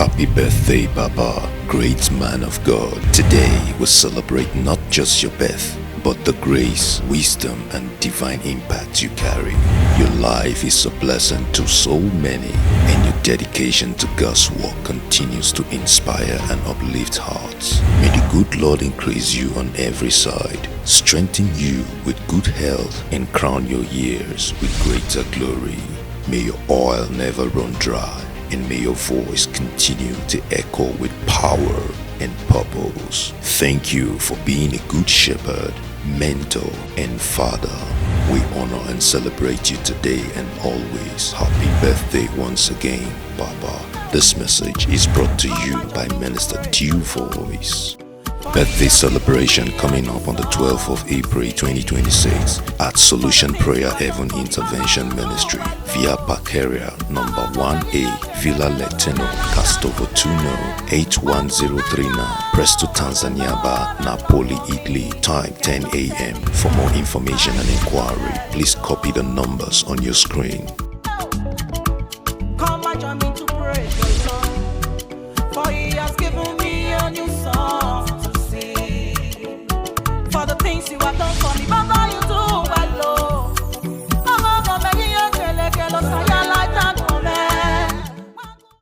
Happy birthday, Baba, great man of God. Today we celebrate not just your birth, but the grace, wisdom, and divine impact you carry. Your life is a blessing to so many, and your dedication to God's work continues to inspire and uplift hearts. May the good Lord increase you on every side, strengthen you with good health, and crown your years with greater glory. May your oil never run dry, and may your voice continue to echo with power and purpose. Thank you for being a good shepherd, mentor, and father. We honor and celebrate you today and always. Happy birthday once again, Baba. This message is brought to you by Minister Due Voice. Birthday celebration coming up on the 12th of April 2026 at Solution Prayer Heaven Intervention Ministry via Park Area number 1A, Villa Leteno, Castovo Tuno, 81039, Presto Tanzania Bar, Napoli, Italy. Time 10 a.m. For more information and inquiry, please copy the numbers on your screen. Come and join me to praise the Lord, for He has given me a new song to sing. For the things you have done